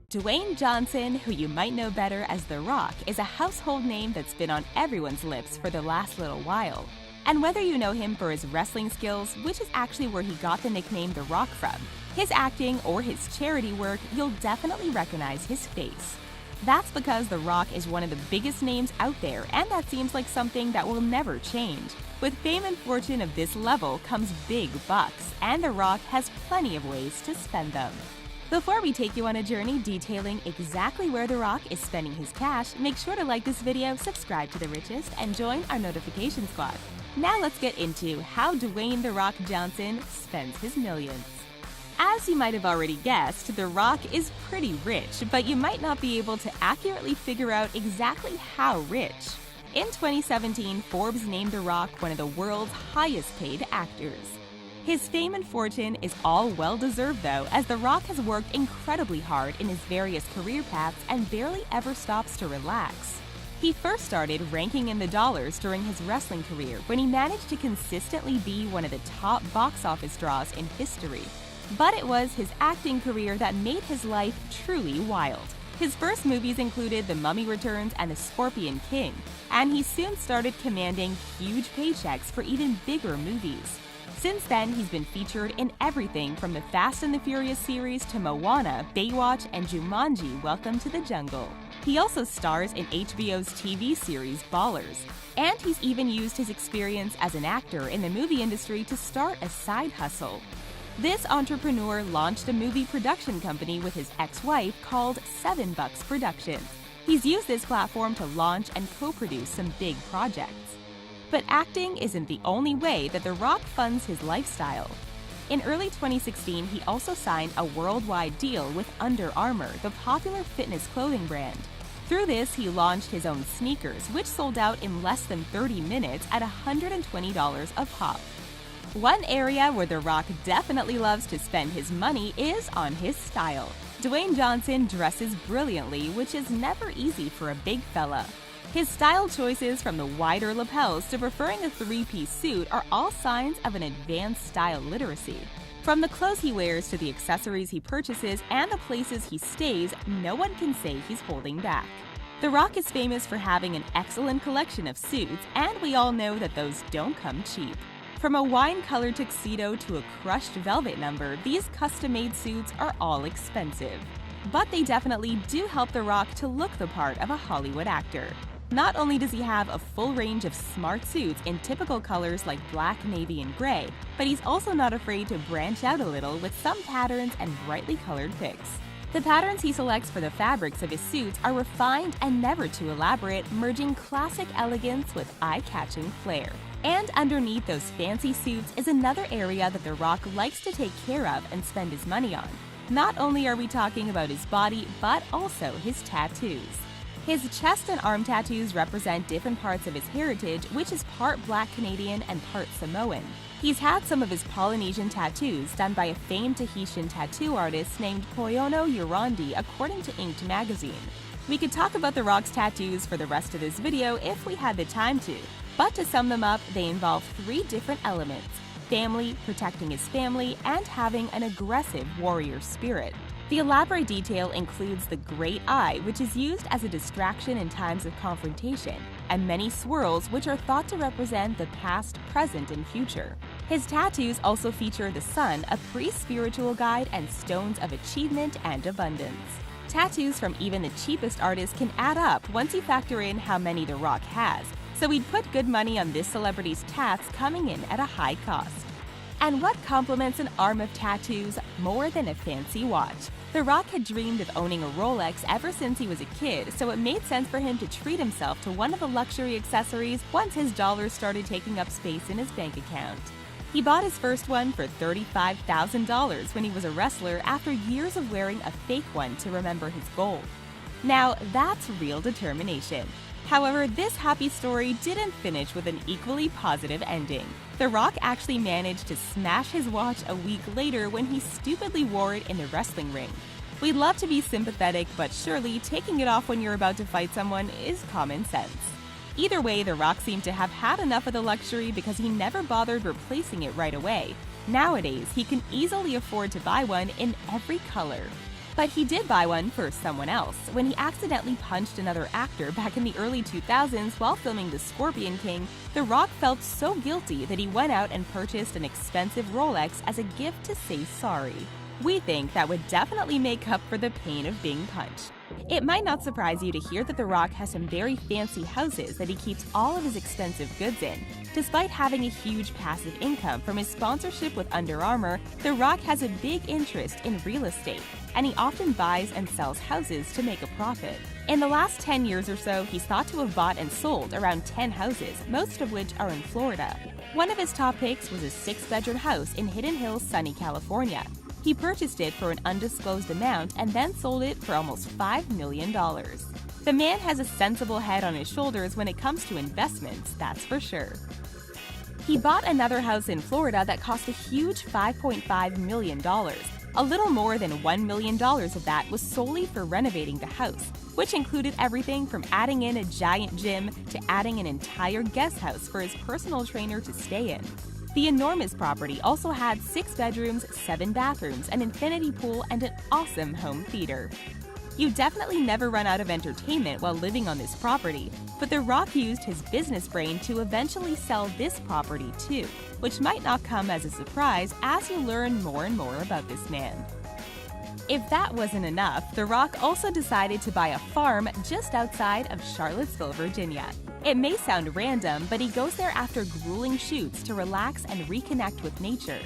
Dwayne Johnson, who you might know better as The Rock, is a household name that's been on everyone's lips for the last little while. And whether you know him for his wrestling skills, which is actually where he got the nickname The Rock from, his acting, or his charity work, you'll definitely recognize his face. That's because The Rock is one of the biggest names out there, and that seems like something that will never change. With fame and fortune of this level comes big bucks, and The Rock has plenty of ways to spend them. Before we take you on a journey detailing exactly where The Rock is spending his cash, make sure to like this video, subscribe to The Richest, and join our notification squad. Now let's get into how Dwayne The Rock Johnson spends his millions. As you might have already guessed, The Rock is pretty rich, but you might not be able to accurately figure out exactly how rich. In 2017, Forbes named The Rock one of the world's highest paid actors. His fame and fortune is all well-deserved though, as The Rock has worked incredibly hard in his various career paths and barely ever stops to relax. He first started ranking in the dollars during his wrestling career when he managed to consistently be one of the top box office draws in history. But it was his acting career that made his life truly wild. His first movies included The Mummy Returns and The Scorpion King, and he soon started commanding huge paychecks for even bigger movies. Since then, he's been featured in everything from the Fast and the Furious series to Moana, Baywatch, and Jumanji: Welcome to the Jungle. He also stars in HBO's TV series Ballers, and he's even used his experience as an actor in the movie industry to start a side hustle. This entrepreneur launched a movie production company with his ex-wife called $7 Productions. He's used this platform to launch and co-produce some big projects. But acting isn't the only way that The Rock funds his lifestyle. In early 2016, he also signed a worldwide deal with Under Armour, the popular fitness clothing brand. Through this, he launched his own sneakers, which sold out in less than 30 minutes at $120 a pop. One area where The Rock definitely loves to spend his money is on his style. Dwayne Johnson dresses brilliantly, which is never easy for a big fella. His style choices, from the wider lapels to preferring a three-piece suit, are all signs of an advanced style literacy. From the clothes he wears to the accessories he purchases and the places he stays, no one can say he's holding back. The Rock is famous for having an excellent collection of suits, and we all know that those don't come cheap. From a wine-colored tuxedo to a crushed velvet number, these custom-made suits are all expensive. But they definitely do help The Rock to look the part of a Hollywood actor. Not only does he have a full range of smart suits in typical colors like black, navy, and gray, but he's also not afraid to branch out a little with some patterns and brightly colored picks. The patterns he selects for the fabrics of his suits are refined and never too elaborate, merging classic elegance with eye-catching flair. And underneath those fancy suits is another area that The Rock likes to take care of and spend his money on. Not only are we talking about his body, but also his tattoos. His chest and arm tattoos represent different parts of his heritage, which is part Black Canadian and part Samoan. He's had some of his Polynesian tattoos done by a famed Tahitian tattoo artist named Poyono Urandi, according to Inked magazine. We could talk about The Rock's tattoos for the rest of this video if we had the time to, but to sum them up, they involve three different elements: family, protecting his family, and having an aggressive warrior spirit. The elaborate detail includes the great eye, which is used as a distraction in times of confrontation, and many swirls, which are thought to represent the past, present, and future. His tattoos also feature the sun, a pre-spiritual guide, and stones of achievement and abundance. Tattoos from even the cheapest artists can add up once you factor in how many The Rock has, so we'd put good money on this celebrity's tats coming in at a high cost. And what complements an arm of tattoos more than a fancy watch? The Rock had dreamed of owning a Rolex ever since he was a kid, so it made sense for him to treat himself to one of the luxury accessories once his dollars started taking up space in his bank account. He bought his first one for $35,000 when he was a wrestler after years of wearing a fake one to remember his gold. Now, that's real determination. However, this happy story didn't finish with an equally positive ending. The Rock actually managed to smash his watch a week later when he stupidly wore it in the wrestling ring. We'd love to be sympathetic, but surely taking it off when you're about to fight someone is common sense. Either way, The Rock seemed to have had enough of the luxury because he never bothered replacing it right away. Nowadays, he can easily afford to buy one in every color. But he did buy one for someone else when he accidentally punched another actor back in the early 2000s while filming The Scorpion King. The Rock felt so guilty that he went out and purchased an expensive Rolex as a gift to say sorry. We think that would definitely make up for the pain of being punched. It might not surprise you to hear that The Rock has some very fancy houses that he keeps all of his expensive goods in. Despite having a huge passive income from his sponsorship with Under Armour, The Rock has a big interest in real estate, and he often buys and sells houses to make a profit. In the last 10 years or so, he's thought to have bought and sold around 10 houses, most of which are in Florida. One of his top picks was a 6-bedroom house in Hidden Hills, sunny California. He purchased it for an undisclosed amount and then sold it for almost $5 million. The man has a sensible head on his shoulders when it comes to investments, that's for sure. He bought another house in Florida that cost a huge $5.5 million. A little more than $1 million of that was solely for renovating the house, which included everything from adding in a giant gym to adding an entire guest house for his personal trainer to stay in. The enormous property also had 6 bedrooms, 7 bathrooms, an infinity pool, and an awesome home theater. You definitely never run out of entertainment while living on this property, but The Rock used his business brain to eventually sell this property too, which might not come as a surprise as you learn more and more about this man. If that wasn't enough, The Rock also decided to buy a farm just outside of Charlottesville, Virginia. It may sound random, but he goes there after grueling shoots to relax and reconnect with nature.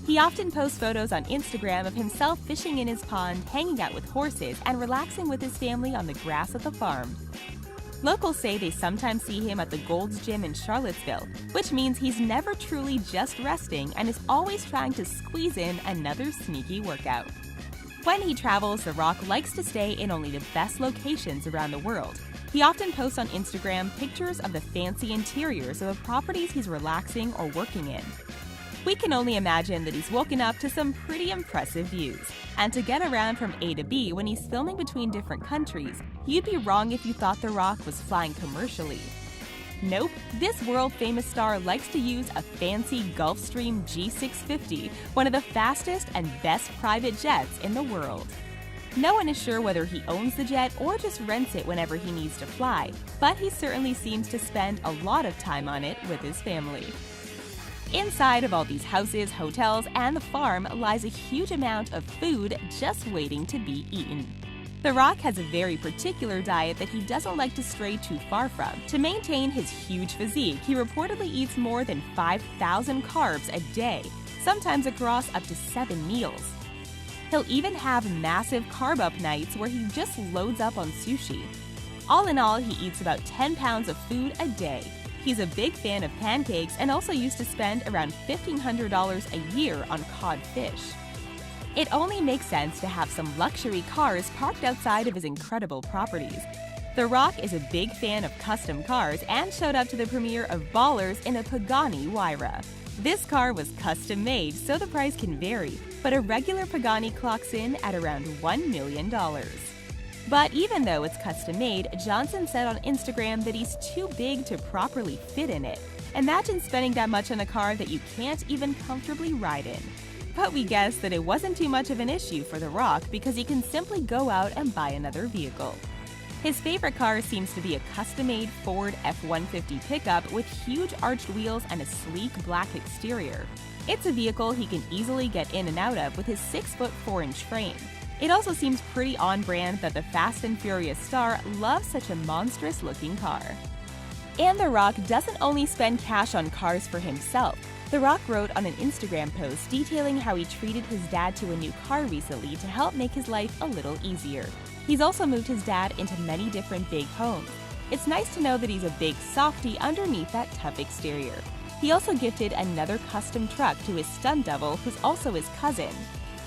He often posts photos on Instagram of himself fishing in his pond, hanging out with horses, and relaxing with his family on the grass at the farm. Locals say they sometimes see him at the Gold's Gym in Charlottesville, which means he's never truly just resting and is always trying to squeeze in another sneaky workout. When he travels, The Rock likes to stay in only the best locations around the world. He often posts on Instagram pictures of the fancy interiors of the properties he's relaxing or working in. We can only imagine that he's woken up to some pretty impressive views. And to get around from A to B when he's filming between different countries, you'd be wrong if you thought The Rock was flying commercially. Nope, this world-famous star likes to use a fancy Gulfstream G650, one of the fastest and best private jets in the world. No one is sure whether he owns the jet or just rents it whenever he needs to fly, but he certainly seems to spend a lot of time on it with his family. Inside of all these houses, hotels, and the farm lies a huge amount of food just waiting to be eaten. The Rock has a very particular diet that he doesn't like to stray too far from. To maintain his huge physique, he reportedly eats more than 5,000 carbs a day, sometimes across up to 7 meals. He'll even have massive carb-up nights where he just loads up on sushi. All in all, he eats about 10 pounds of food a day. He's a big fan of pancakes and also used to spend around $1,500 a year on cod fish. It only makes sense to have some luxury cars parked outside of his incredible properties. The Rock is a big fan of custom cars and showed up to the premiere of Ballers in a Pagani Huayra. This car was custom made, so the price can vary, but a regular Pagani clocks in at around $1 million. But even though it's custom made, Johnson said on Instagram that he's too big to properly fit in it. Imagine spending that much on a car that you can't even comfortably ride in. But we guess that it wasn't too much of an issue for The Rock because he can simply go out and buy another vehicle. His favorite car seems to be a custom-made Ford F-150 pickup with huge arched wheels and a sleek black exterior. It's a vehicle he can easily get in and out of with his 6'4" frame. It also seems pretty on-brand that the Fast and Furious star loves such a monstrous-looking car. And The Rock doesn't only spend cash on cars for himself. The Rock wrote on an Instagram post detailing how he treated his dad to a new car recently to help make his life a little easier. He's also moved his dad into many different big homes. It's nice to know that he's a big softie underneath that tough exterior. He also gifted another custom truck to his stunt double, who's also his cousin.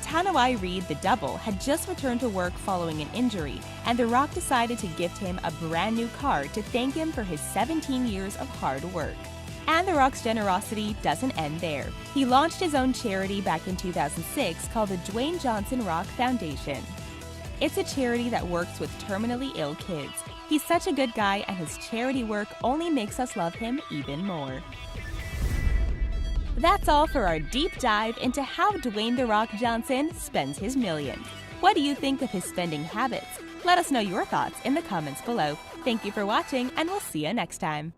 Tanawai Reed, the double, had just returned to work following an injury, and The Rock decided to gift him a brand new car to thank him for his 17 years of hard work. And The Rock's generosity doesn't end there. He launched his own charity back in 2006 called the Dwayne Johnson Rock Foundation. It's a charity that works with terminally ill kids. He's such a good guy, and his charity work only makes us love him even more. That's all for our deep dive into how Dwayne "The Rock" Johnson spends his millions. What do you think of his spending habits? Let us know your thoughts in the comments below. Thank you for watching, and we'll see you next time.